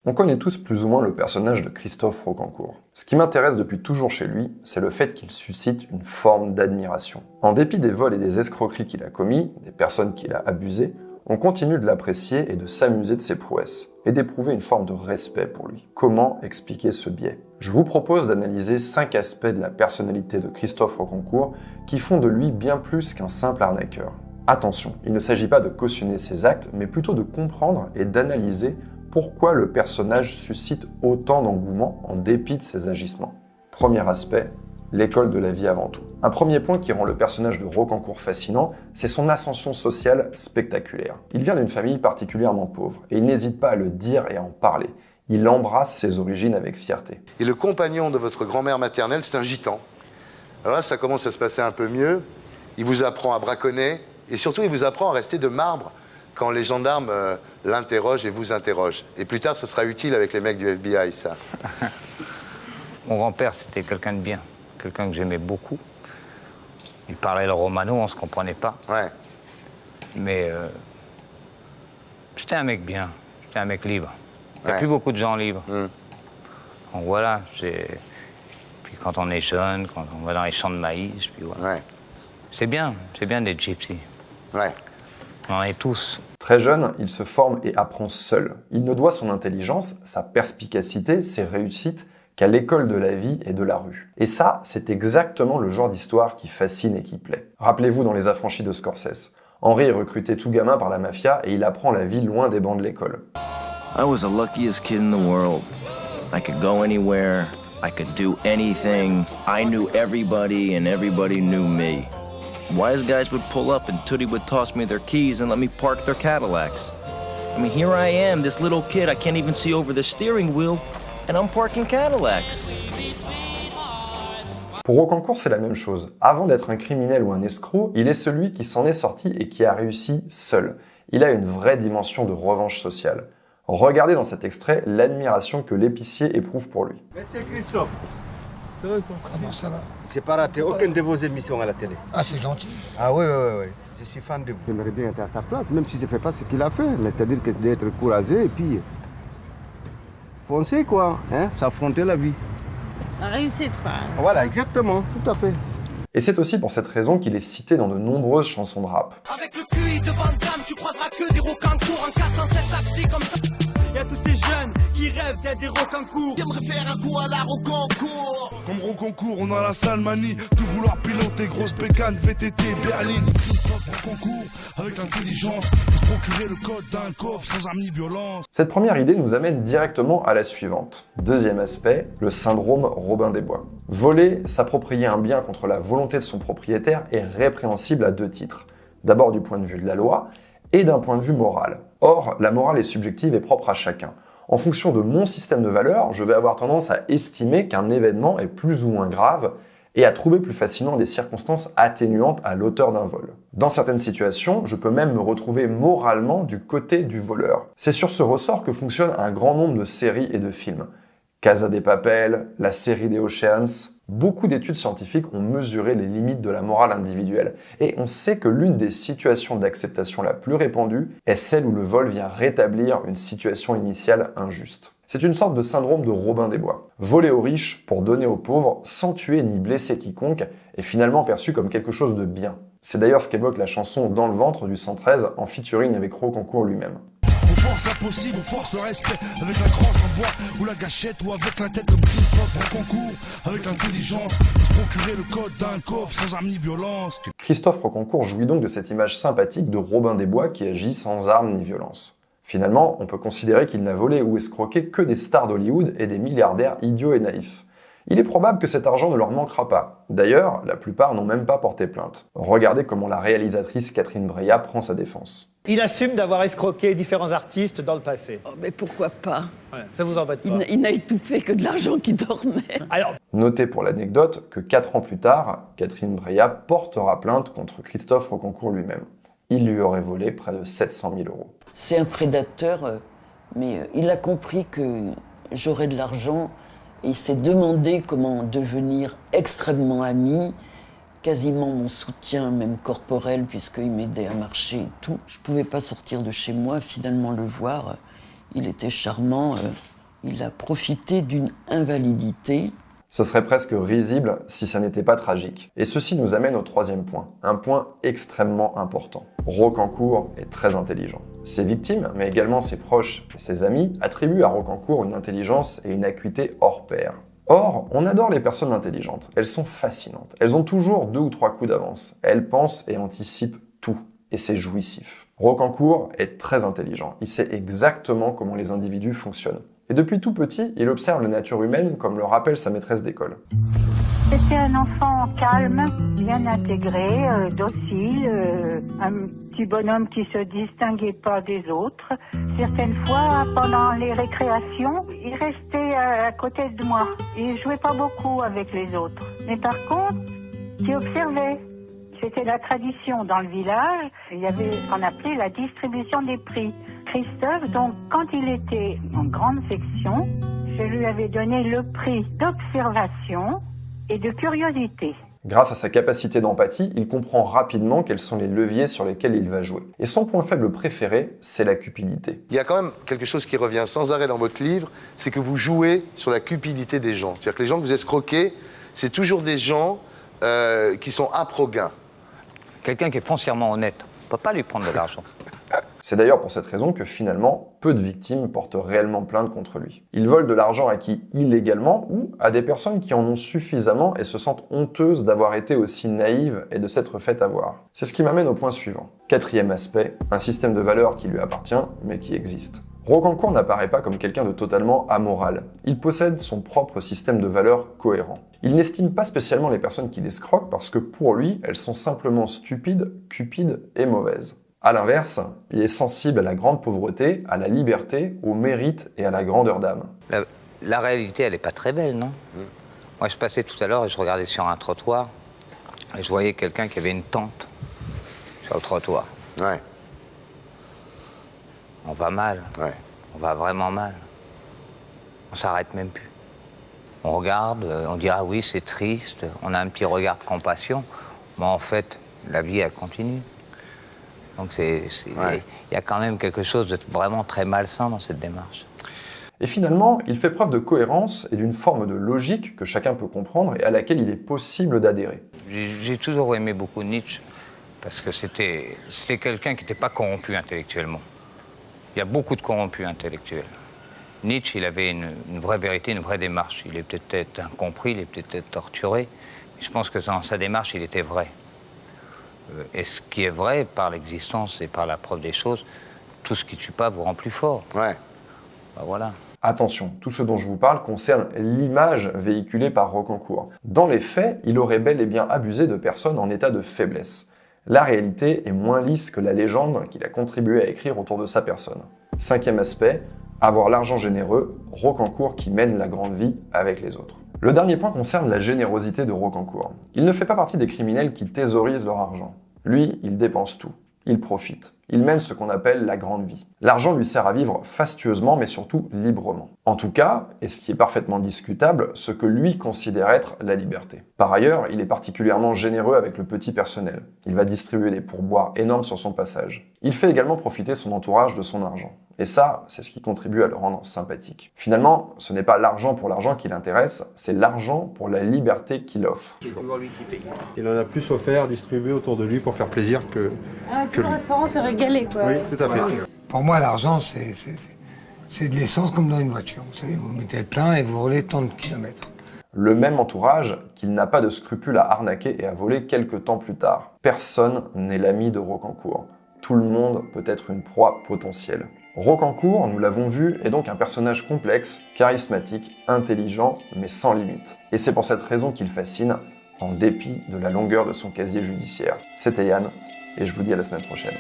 On connaît tous plus ou moins le personnage de Christophe Rocancourt. Ce qui m'intéresse depuis toujours chez lui, c'est le fait qu'il suscite une forme d'admiration. En dépit des vols et des escroqueries qu'il a commis, des personnes qu'il a abusées, on continue de l'apprécier et de s'amuser de ses prouesses, et d'éprouver une forme de respect pour lui. Comment expliquer ce biais? Je vous propose d'analyser 5 aspects de la personnalité de Christophe Rocancourt qui font de lui bien plus qu'un simple arnaqueur. Attention, il ne s'agit pas de cautionner ses actes, mais plutôt de comprendre et d'analyser pourquoi le personnage suscite autant d'engouement en dépit de ses agissements. Premier aspect, l'école de la vie avant tout. Un premier point qui rend le personnage de Rocancourt fascinant, c'est son ascension sociale spectaculaire. Il vient d'une famille particulièrement pauvre, et il n'hésite pas à le dire et à en parler. Il embrasse ses origines avec fierté. Et le compagnon de votre grand-mère maternelle, c'est un gitan. Alors là, ça commence à se passer un peu mieux. Il vous apprend à braconner, et surtout, il vous apprend à rester de marbre quand les gendarmes l'interrogent et vous interrogent. Et plus tard, ce sera utile avec les mecs du FBI, ça. Mon grand-père, c'était quelqu'un de bien, quelqu'un que j'aimais beaucoup. Il parlait le romano, on se comprenait pas. Ouais. Mais c'était un mec bien, c'était un mec libre. Il n'y a Ouais. plus beaucoup de gens libres. Mm. Donc voilà, puis quand on est jeune, quand on va dans les champs de maïs, puis voilà. Ouais. C'est bien d'être gypsy. Ouais. On en est tous. Très jeune, il se forme et apprend seul. Il ne doit son intelligence, sa perspicacité, ses réussites qu'à l'école de la vie et de la rue. Et ça, c'est exactement le genre d'histoire qui fascine et qui plaît. Rappelez-vous dans Les Affranchis de Scorsese. Henry est recruté tout gamin par la mafia et il apprend la vie loin des bancs de l'école. I was the luckiest kid in the world. I could go anywhere, I could do anything. I knew everybody and everybody knew me. Wise guys would pull up and Tootie would toss me their keys and let me park their Cadillacs. I mean, here I am, this little kid, I can't even see over the steering wheel, and I'm parking Cadillacs. Pour Rocancourt, c'est la même chose. Avant d'être un criminel ou un escroc, il est celui qui s'en est sorti et qui a réussi seul. Il a une vraie dimension de revanche sociale. Regardez dans cet extrait l'admiration que l'épicier éprouve pour lui. Monsieur Christophe, Ça va quoi? Comment ça va? j'ai pas raté aucune de vos émissions à la télé. Ah, c'est gentil. Ah oui, je suis fan de vous. J'aimerais bien être à sa place, même si je ne fais pas ce qu'il a fait. Mais c'est-à-dire que c'est d'être courageux et puis foncer quoi, hein, s'affronter la vie. La réussite, quoi. Voilà, exactement, tout à fait. Et c'est aussi pour cette raison qu'il est cité dans de nombreuses chansons de rap. Avec le QI de Van Damme, tu croiseras que des Rocancourt en 407 taxis comme ça. Y'a tous ces jeunes qui rêvent d'être des Rocancourt. J'aimerais faire un coup à la Rocancourt. Comme Rocancourt, on a la sale manie de vouloir piloter grosse bécane, VTT, berline. Christophe Rocancourt, avec l'intelligence, de se procurer le code d'un coffre sans arme ni violence. Cette première idée nous amène directement à la suivante. Deuxième aspect, le syndrome Robin des Bois. Voler, s'approprier un bien contre la volonté de son propriétaire est répréhensible à 2 titres. D'abord du point de vue de la loi, et d'un point de vue moral. Or, la morale est subjective et propre à chacun. En fonction de mon système de valeurs, je vais avoir tendance à estimer qu'un événement est plus ou moins grave et à trouver plus facilement des circonstances atténuantes à l'auteur d'un vol. Dans certaines situations, je peux même me retrouver moralement du côté du voleur. C'est sur ce ressort que fonctionne un grand nombre de séries et de films. Casa de Papel, la série des Oceans. Beaucoup d'études scientifiques ont mesuré les limites de la morale individuelle. Et on sait que l'une des situations d'acceptation la plus répandue est celle où le vol vient rétablir une situation initiale injuste. C'est une sorte de syndrome de Robin des Bois. Voler aux riches pour donner aux pauvres sans tuer ni blesser quiconque est finalement perçu comme quelque chose de bien. C'est d'ailleurs ce qu'évoque la chanson Dans le ventre du 113 en featuring avec Rocancourt lui-même. On force l'impossible, on force le respect, avec la crosse en bois ou la gâchette ou avec la tête comme Christophe Rocancourt, avec l'intelligence, de se procurer le code d'un coffre sans arme ni violence. Christophe Rocancourt jouit donc de cette image sympathique de Robin des Bois qui agit sans armes ni violence. Finalement, on peut considérer qu'il n'a volé ou escroqué que des stars d'Hollywood et des milliardaires idiots et naïfs. Il est probable que cet argent ne leur manquera pas. D'ailleurs, la plupart n'ont même pas porté plainte. Regardez comment la réalisatrice Catherine Breillat prend sa défense. Il assume d'avoir escroqué différents artistes dans le passé. Oh, mais pourquoi pas? Ouais, ça vous embête pas? Il n'a étouffé que de l'argent qui dormait. Alors, Notez pour l'anecdote que 4 ans plus tard, Catherine Breillat portera plainte contre Christophe Rocancourt lui-même. Il lui aurait volé près de 700 000 €. C'est un prédateur, mais il a compris que j'aurais de l'argent et il s'est demandé comment devenir extrêmement ami, quasiment mon soutien, même corporel, puisqu'il m'aidait à marcher et tout. Je pouvais pas sortir de chez moi, finalement le voir. Il était charmant, il a profité d'une invalidité. Ce serait presque risible si ça n'était pas tragique. Et ceci nous amène au troisième point, un point extrêmement important. Rocancourt est très intelligent. Ses victimes, mais également ses proches et ses amis, attribuent à Rocancourt une intelligence et une acuité hors pair. Or, on adore les personnes intelligentes. Elles sont fascinantes. Elles ont toujours 2 ou 3 coups d'avance. Elles pensent et anticipent tout. Et c'est jouissif. Rocancourt est très intelligent. Il sait exactement comment les individus fonctionnent. Et depuis tout petit, il observe la nature humaine comme le rappelle sa maîtresse d'école. C'était un enfant calme, bien intégré, docile, un petit bonhomme qui se distinguait pas des autres. Certaines fois, pendant les récréations, il restait à côté de moi. Il jouait pas beaucoup avec les autres. Mais par contre, il observait. C'était la tradition dans le village. Il y avait ce qu'on appelait la distribution des prix. Christophe, donc, quand il était en grande section, je lui avais donné le prix d'observation et de curiosité. Grâce à sa capacité d'empathie, il comprend rapidement quels sont les leviers sur lesquels il va jouer. Et son point faible préféré, c'est la cupidité. Il y a quand même quelque chose qui revient sans arrêt dans votre livre, c'est que vous jouez sur la cupidité des gens. C'est-à-dire que les gens que vous escroquez, c'est toujours des gens qui sont âpres au gain. Quelqu'un qui est foncièrement honnête, on ne peut pas lui prendre de l'argent. C'est d'ailleurs pour cette raison que finalement, peu de victimes portent réellement plainte contre lui. Il vole de l'argent acquis illégalement ou à des personnes qui en ont suffisamment et se sentent honteuses d'avoir été aussi naïves et de s'être fait avoir. C'est ce qui m'amène au point suivant. Quatrième aspect, un système de valeurs qui lui appartient mais qui existe. Rocancourt n'apparaît pas comme quelqu'un de totalement amoral. Il possède son propre système de valeurs cohérent. Il n'estime pas spécialement les personnes qui l'escroquent parce que pour lui, elles sont simplement stupides, cupides et mauvaises. A l'inverse, il est sensible à la grande pauvreté, à la liberté, au mérite et à la grandeur d'âme. La réalité, elle n'est pas très belle, non ? Moi, je passais tout à l'heure et je regardais sur un trottoir et je voyais quelqu'un qui avait une tente sur le trottoir. Ouais. On va mal. Ouais. On va vraiment mal. On s'arrête même plus. On regarde, on dit « Ah oui, c'est triste », on a un petit regard de compassion, mais en fait, la vie, elle continue. Donc il y a quand même quelque chose de vraiment très malsain dans cette démarche. Et finalement, il fait preuve de cohérence et d'une forme de logique que chacun peut comprendre et à laquelle il est possible d'adhérer. J'ai toujours aimé beaucoup Nietzsche, parce que c'était quelqu'un qui n'était pas corrompu intellectuellement. Il y a beaucoup de corrompus intellectuels. Nietzsche, il avait une vraie vérité, une vraie démarche. Il est peut-être incompris, il est peut-être torturé, mais je pense que dans sa démarche, il était vrai. Et ce qui est vrai, par l'existence et par la preuve des choses, tout ce qui ne tue pas vous rend plus fort. Ouais. Ben voilà. Attention, tout ce dont je vous parle concerne l'image véhiculée par Rocancourt. Dans les faits, il aurait bel et bien abusé de personnes en état de faiblesse. La réalité est moins lisse que la légende qu'il a contribué à écrire autour de sa personne. Cinquième aspect, avoir l'argent généreux, Rocancourt qui mène la grande vie avec les autres. Le dernier point concerne la générosité de Rocancourt. Il ne fait pas partie des criminels qui thésaurisent leur argent. Lui, il dépense tout. Il profite. Il mène ce qu'on appelle la grande vie. L'argent lui sert à vivre fastueusement, mais surtout librement. En tout cas, et ce qui est parfaitement discutable, ce que lui considère être la liberté. Par ailleurs, il est particulièrement généreux avec le petit personnel. Il va distribuer des pourboires énormes sur son passage. Il fait également profiter son entourage de son argent. Et ça, c'est ce qui contribue à le rendre sympathique. Finalement, ce n'est pas l'argent pour l'argent qui l'intéresse, c'est l'argent pour la liberté qu'il offre. Il en a plus offert, distribué autour de lui pour faire plaisir que... Tout le restaurant se régalait, quoi. Oui, tout à fait. Pour moi, l'argent, c'est de l'essence comme dans une voiture. Vous savez, vous mettez le plein et vous roulez tant de kilomètres. Le même entourage qu'il n'a pas de scrupule à arnaquer et à voler quelques temps plus tard. Personne n'est l'ami de Rocancourt. Tout le monde peut être une proie potentielle. Rocancourt, nous l'avons vu, est donc un personnage complexe, charismatique, intelligent, mais sans limite. Et c'est pour cette raison qu'il fascine, en dépit de la longueur de son casier judiciaire. C'était Yann, et je vous dis à la semaine prochaine.